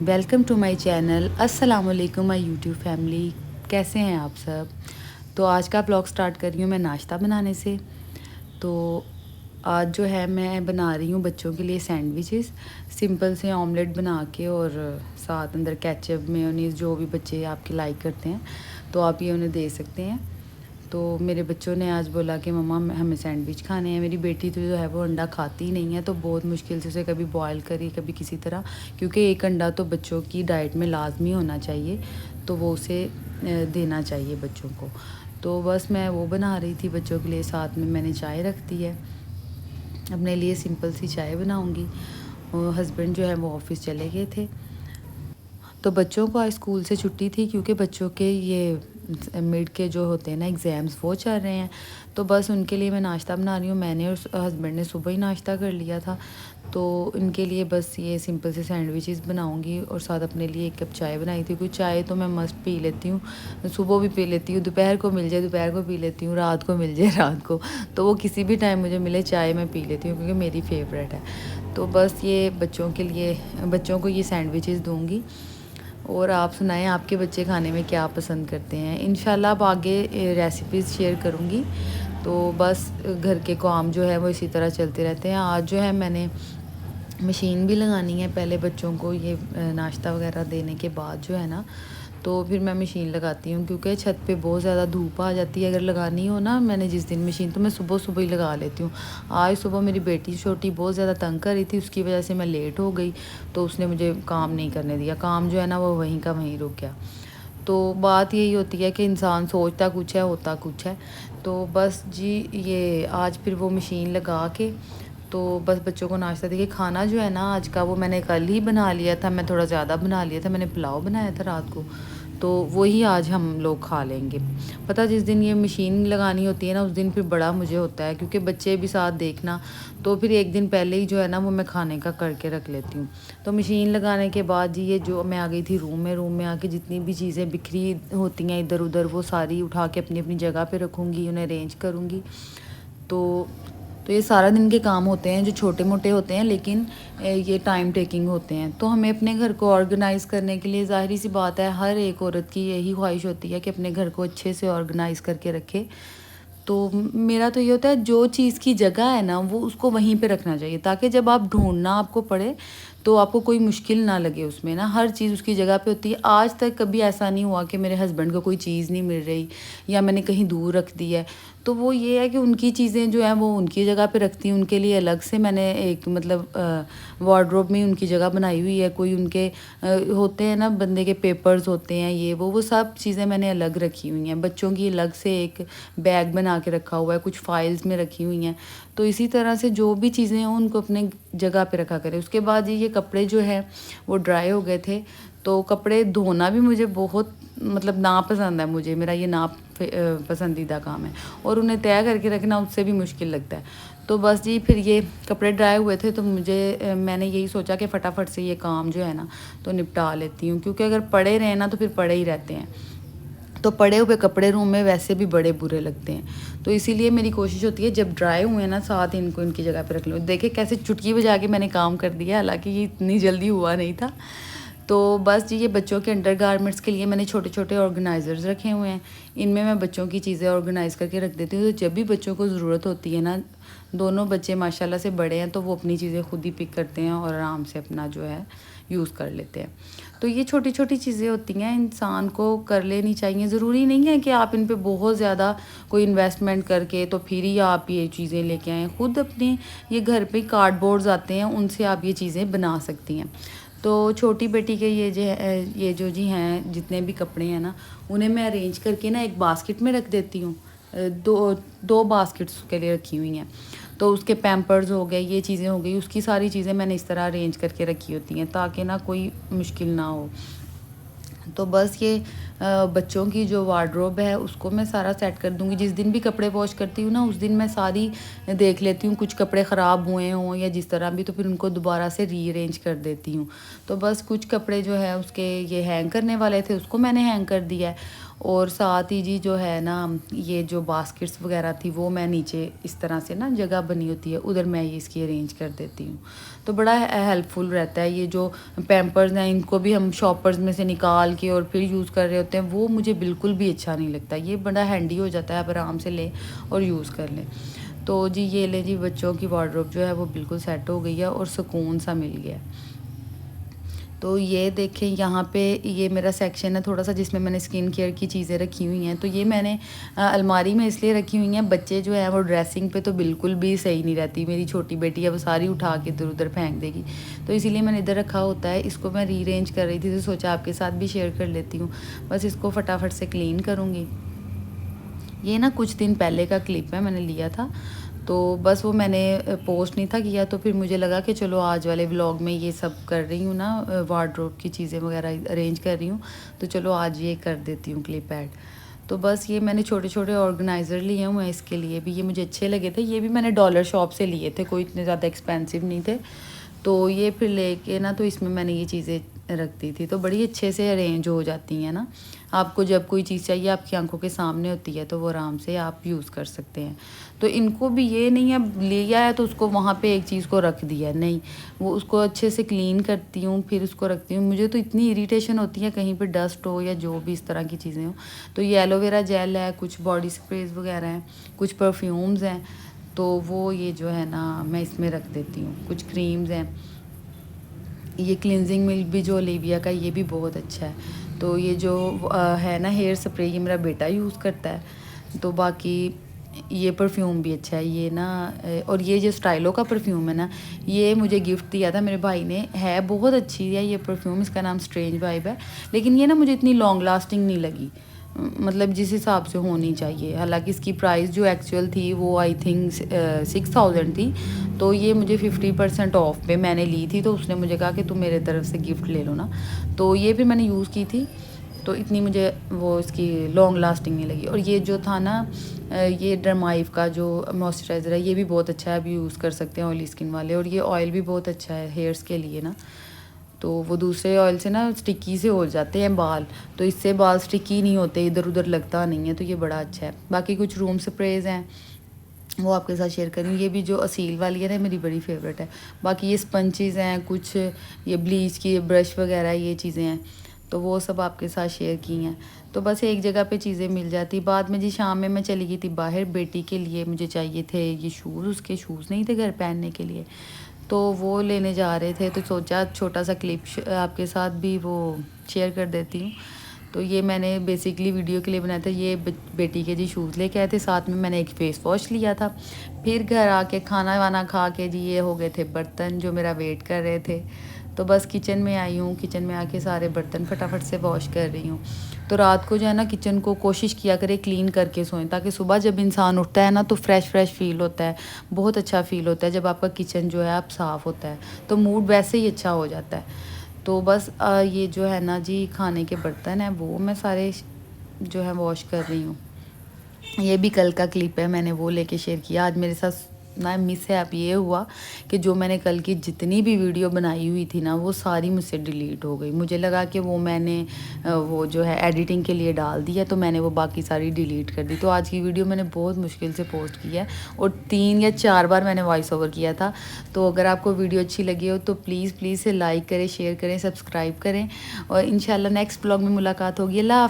Welcome to my channel. अस्सलाम वालेकुम my YouTube family. कैसे हैं आप सब। तो आज का ब्लॉग स्टार्ट कर रही हूँ मैं नाश्ता बनाने से। तो आज जो है मैं बना रही हूँ बच्चों के लिए सैंडविचेस, सिंपल से ऑमलेट बना के और साथ अंदर केचप मेयोनीज़ जो भी बच्चे आपके लाइक करते हैं तो आप ये उन्हें दे सकते हैं। तो मेरे बच्चों ने आज बोला कि मम्मा हमें सैंडविच खाने हैं। मेरी बेटी तो जो है वो अंडा खाती ही नहीं है, तो बहुत मुश्किल से उसे कभी बॉयल करी कभी किसी तरह, क्योंकि एक अंडा तो बच्चों की डाइट में लाजमी होना चाहिए, तो वो उसे देना चाहिए बच्चों को। तो बस मैं वो बना रही थी बच्चों के लिए, साथ में मैंने चाय रख दी है। अपने लिए सिंपल सी चाय बनाऊंगी। और हस्बैंड जो है वो ऑफ़िस चले गए थे, तो बच्चों को आज स्कूल से छुट्टी थी क्योंकि बच्चों के ये मिड के जो होते हैं ना एग्ज़ाम्स वो चल रहे हैं। तो बस उनके लिए मैं नाश्ता बना रही हूँ। मैंने और हस्बैंड ने सुबह ही नाश्ता कर लिया था, तो इनके लिए बस ये सिंपल से सैंडविचेस बनाऊंगी और साथ अपने लिए एक कप चाय बनाई थी। क्योंकि चाय तो मैं मस्त पी लेती हूँ, सुबह भी पी लेती हूँ, दोपहर को मिल जाए दोपहर को पी लेती हूँ, रात को मिल जाए रात को, तो वो किसी भी टाइम मुझे मिले चाय मैं पी लेती हूँ क्योंकि मेरी फेवरेट है। तो बस ये बच्चों के लिए बच्चों को ये सैंडविचेस दूँगी। और आप सुनाएं आपके बच्चे खाने में क्या पसंद करते हैं। इंशाल्लाह अब आगे रेसिपीज़ शेयर करूँगी। तो बस घर के काम जो है वो इसी तरह चलते रहते हैं। आज जो है मैंने मशीन भी लगानी है, पहले बच्चों को ये नाश्ता वगैरह देने के बाद जो है ना, तो फिर मैं मशीन लगाती हूँ क्योंकि छत पे बहुत ज़्यादा धूप आ जाती है। अगर लगानी हो ना मैंने जिस दिन मशीन, तो मैं सुबह सुबह ही लगा लेती हूँ। आज सुबह मेरी बेटी छोटी बहुत ज़्यादा तंग कर रही थी, उसकी वजह से मैं लेट हो गई, तो उसने मुझे काम नहीं करने दिया। काम जो है ना वो वहीं का वहीं रुक गया। तो बात यही होती है कि इंसान सोचता कुछ है होता कुछ है। तो बस जी ये आज फिर वो मशीन लगा के तो बस बच्चों को नाश्ता देके, खाना जो है ना आज का वो मैंने कल ही बना लिया था। मैं थोड़ा ज़्यादा बना लिया था, मैंने पुलाव बनाया था रात को, तो वही आज हम लोग खा लेंगे। पता जिस दिन ये मशीन लगानी होती है ना उस दिन फिर बड़ा मुझे होता है, क्योंकि बच्चे भी साथ देखना, तो फिर एक दिन पहले ही जो है ना वो मैं खाने का करके रख लेती हूँ। तो मशीन लगाने के बाद जी ये जो मैं आ गई थी रूम में आके जितनी भी चीज़ें बिखरी होती हैं इधर उधर वो सारी उठा के अपनी अपनी जगह पे रखूँगी, उन्हें अरेंज करूँगी। तो तो ये सारा दिन के काम होते हैं जो छोटे मोटे होते हैं, लेकिन ये टाइम टेकिंग होते हैं। तो हमें अपने घर को ऑर्गेनाइज़ करने के लिए, ज़ाहिर सी बात है हर एक औरत की यही ख्वाहिश होती है कि अपने घर को अच्छे से ऑर्गेनाइज़ करके रखे। तो मेरा तो ये होता है जो चीज़ की जगह है ना वो उसको वहीं पे रखना चाहिए, ताकि जब आप ढूंढना आपको पड़े तो आपको कोई मुश्किल ना लगे उसमें ना, हर चीज़ उसकी जगह पे होती है। आज तक कभी ऐसा नहीं हुआ कि मेरे हस्बैंड को कोई चीज़ नहीं मिल रही या मैंने कहीं दूर रख दी है। तो वो ये है कि उनकी चीज़ें जो हैं वो उनकी जगह पे रखती हूँ। उनके लिए अलग से मैंने एक मतलब वार्डरोब में उनकी जगह बनाई हुई है। कोई उनके होते हैं ना बंदे के पेपर्स होते हैं ये वो सब चीज़ें मैंने अलग रखी हुई हैं। बच्चों की अलग से एक बैग बना के रखा हुआ है, कुछ फाइल्स में रखी हुई हैं। तो इसी तरह से जो भी चीज़ें हैं उनको अपने जगह पे रखा करें। उसके बाद ये कपड़े जो है वो ड्राई हो गए थे, तो कपड़े धोना भी मुझे बहुत मतलब नापसंद है। मुझे मेरा ये पसंदीदा काम है, और उन्हें तय करके रखना उससे भी मुश्किल लगता है। तो बस जी फिर ये कपड़े ड्राई हुए थे तो मैंने यही सोचा कि फटाफट से ये काम जो है ना तो निपटा लेती हूँ, क्योंकि अगर पड़े रहे ना तो फिर पड़े ही रहते हैं। तो पड़े हुए कपड़े रूम में वैसे भी बड़े बुरे लगते हैं, तो इसीलिए मेरी कोशिश होती है जब ड्राई हुए ना साथ इनको इनकी जगह पे रख लो। देखिए कैसे चुटकी बजा के मैंने काम कर दिया, हालांकि ये इतनी जल्दी हुआ नहीं था। तो बस जी ये बच्चों के अंडर गारमेंट्स के लिए मैंने छोटे छोटे ऑर्गेनाइज़र्स रखे हुए हैं। इनमें मैं बच्चों की चीज़ें ऑर्गेनाइज़ करके रख देती हूँ, तो जब भी बच्चों को ज़रूरत होती है ना, दोनों बच्चे माशाल्लाह से बड़े हैं, तो वो अपनी चीज़ें खुद ही पिक करते हैं और आराम से अपना जो है यूज़ कर लेते हैं। तो ये छोटी छोटी चीज़ें होती हैं, इंसान को कर लेनी चाहिए। ज़रूरी नहीं है कि आप इन पे बहुत ज़्यादा कोई इन्वेस्टमेंट करके तो फिर ही आप ये चीज़ें लेके आएँ। खुद अपने ये घर पे कार्डबोर्ड्स आते हैं, उनसे आप ये चीज़ें बना सकती हैं। तो छोटी बेटी के ये जो जी हैं जितने भी कपड़े हैं ना, उन्हें मैं अरेंज करके ना एक बास्केट में रख देती हूँ। दो दो बास्केट्स उसके लिए रखी हुई हैं। तो उसके पैम्पर्स हो गए, ये चीज़ें हो गई, उसकी सारी चीज़ें मैंने इस तरह अरेंज करके रखी होती हैं ताकि ना कोई मुश्किल ना हो। तो बस ये बच्चों की जो वार्डरोब है उसको मैं सारा सेट कर दूँगी। जिस दिन भी कपड़े वॉश करती हूँ ना, उस दिन मैं सारी देख लेती हूँ, कुछ कपड़े ख़राब हुए हों या जिस तरह भी, तो फिर उनको दोबारा से रीअरेंज कर देती हूँ। तो बस कुछ कपड़े जो है उसके ये हैंग करने वाले थे, उसको मैंने हैंग कर दिया है। और साथ ही जी जो है ना, ये जो बास्केट्स वगैरह थी वो मैं नीचे इस तरह से ना, जगह बनी होती है उधर मैं ये इसकी अरेंज कर देती हूँ। तो बड़ा हेल्पफुल रहता है। ये जो पैम्पर्स हैं इनको भी हम शॉपर्स में से निकाल के और फिर यूज़ कर रहे होते हैं, वो मुझे बिल्कुल भी अच्छा नहीं लगता। ये बड़ा हैंडी हो जाता है, आप आराम से लें और यूज़ कर लें। तो जी ये ले जी, बच्चों की वार्डरोब जो है वो बिल्कुल सेट हो गई है और सुकून सा मिल गया है। तो ये देखें यहाँ पे, ये मेरा सेक्शन है थोड़ा सा जिसमें मैंने स्किन केयर की चीज़ें रखी हुई हैं। तो ये मैंने अलमारी में इसलिए रखी हुई हैं, बच्चे जो हैं वो ड्रेसिंग पे तो बिल्कुल भी सही नहीं रहती। मेरी छोटी बेटी है, वो सारी उठा के इधर उधर फेंक देगी, तो इसीलिए मैंने इधर रखा होता है। इसको मैं रीअरेंज कर रही थी तो सोचा आपके साथ भी शेयर कर लेती हूँ। बस इसको फटाफट से क्लीन करूँगी। ये ना कुछ दिन पहले का क्लिप है, मैंने लिया था, तो बस वो मैंने पोस्ट नहीं था किया, तो फिर मुझे लगा कि चलो आज वाले व्लॉग में ये सब कर रही हूँ ना, वार्डरोब की चीज़ें वगैरह अरेंज कर रही हूँ, तो चलो आज ये कर देती हूँ क्लिप ऐड। तो बस ये मैंने छोटे छोटे ऑर्गेनाइज़र लिए हुए हैं इसके लिए भी, ये मुझे अच्छे लगे थे। ये भी मैंने डॉलर शॉप से लिए थे, कोई इतने ज़्यादा एक्सपेंसिव नहीं थे। तो ये फिर लेके ना, तो इसमें मैंने ये चीज़ें रखती थी, तो बड़ी अच्छे से अरेंज हो जाती हैं ना। आपको जब कोई चीज़ चाहिए आपकी आंखों के सामने होती है, तो वो आराम से आप यूज़ कर सकते हैं। तो इनको भी ये नहीं है लिया है तो उसको वहाँ पे एक चीज़ को रख दिया, नहीं, वो उसको अच्छे से क्लीन करती हूँ, फिर उसको रखती हूँ। मुझे तो इतनी इरिटेशन होती है कहीं पे डस्ट हो या जो भी इस तरह की चीज़ें हो। तो ये एलोवेरा जेल है, कुछ बॉडी स्प्रेज वगैरह हैं, कुछ परफ्यूम्स हैं, तो वो ये जो है ना मैं इसमें रख देती हूँ। कुछ क्रीम्स हैं, ये क्लिनजिंग मिल्क भी जो ओलिविया का, ये भी बहुत अच्छा है। तो ये जो है ना हेयर स्प्रे, ये मेरा बेटा यूज़ करता है। तो बाकी ये परफ्यूम भी अच्छा है ये ना, और ये जो स्टाइलो का परफ्यूम है ना, ये मुझे गिफ्ट दिया था मेरे भाई ने, है बहुत अच्छी है ये परफ्यूम, इसका नाम स्ट्रेंज वाइब है। लेकिन ये ना मुझे इतनी लॉन्ग लास्टिंग नहीं लगी, मतलब जिस हिसाब से होनी चाहिए। हालांकि इसकी प्राइस जो एक्चुअल थी वो आई थिंक 6000 थी, तो ये मुझे 50% ऑफ पे मैंने ली थी, तो उसने मुझे कहा कि तुम मेरे तरफ से गिफ्ट ले लो ना। तो ये फिर मैंने यूज़ की थी, तो इतनी मुझे वो इसकी लॉन्ग लास्टिंग नहीं लगी। और ये जो था ना, ये डरमाइव का जो मॉइस्चराइज़र है, ये भी बहुत अच्छा है, अभी यूज़ कर सकते हैं ऑयली स्किन वाले। और ये ऑयल भी बहुत अच्छा है हेयर्स के लिए ना, तो वो दूसरे ऑयल से ना स्टिकी से हो जाते हैं बाल, तो इससे बाल स्टिकी नहीं होते, इधर उधर लगता नहीं है, तो ये बड़ा अच्छा है। बाकी कुछ रूम स्प्रेज हैं वो आपके साथ शेयर करूँ। ये भी जो असील वाली है ना, मेरी बड़ी फेवरेट है। बाकी ये स्पंचेज़ हैं, कुछ ये ब्लीच की ब्रश वगैरह ये चीज़ें हैं, तो वो सब आपके साथ शेयर की हैं। तो बस एक जगह पे चीज़ें मिल जाती। बाद में जी शाम में मैं चली गई थी बाहर, बेटी के लिए मुझे चाहिए थे ये शूज़, उसके शूज़ नहीं थे घर पहनने के लिए, तो वो लेने जा रहे थे, तो सोचा छोटा सा क्लिप आपके साथ भी वो शेयर कर देती हूँ। तो ये मैंने बेसिकली वीडियो के लिए बनाया था। ये बेटी के जी शूज़ लेके आए थे, साथ में मैंने एक फ़ेस वॉश लिया था। फिर घर आके खाना वाना खा के जी ये हो गए थे बर्तन जो मेरा वेट कर रहे थे। तो बस किचन में आई हूँ, किचन में आके सारे बर्तन फटाफट से वॉश कर रही हूँ। तो रात को जो है ना किचन को कोशिश किया करें क्लीन करके सोएं, ताकि सुबह जब इंसान उठता है ना तो फ्रेश फील होता है, बहुत अच्छा फील होता है जब आपका किचन जो है आप साफ़ होता है, तो मूड वैसे ही अच्छा हो जाता है। तो बस ये जो है ना जी खाने के बर्तन हैं वो मैं सारे जो है वॉश कर रही हूँ। ये भी कल का क्लिप है, मैंने वो लेके शेयर किया। आज मेरे साथ ना मिस है, अब ये हुआ कि जो मैंने कल की जितनी भी वीडियो बनाई हुई थी ना, वो सारी मुझसे डिलीट हो गई। मुझे लगा कि वो मैंने वो जो है एडिटिंग के लिए डाल दिया, तो मैंने वो बाकी सारी डिलीट कर दी। तो आज की वीडियो मैंने बहुत मुश्किल से पोस्ट की है, और 3 या 4 बार मैंने वॉइस ओवर किया था। तो अगर आपको वीडियो अच्छी लगी हो तो प्लीज़ से लाइक करें, शेयर करें, सब्सक्राइब करें, और इंशाल्लाह नेक्स्ट ब्लॉग में मुलाकात होगी। अल्लाह।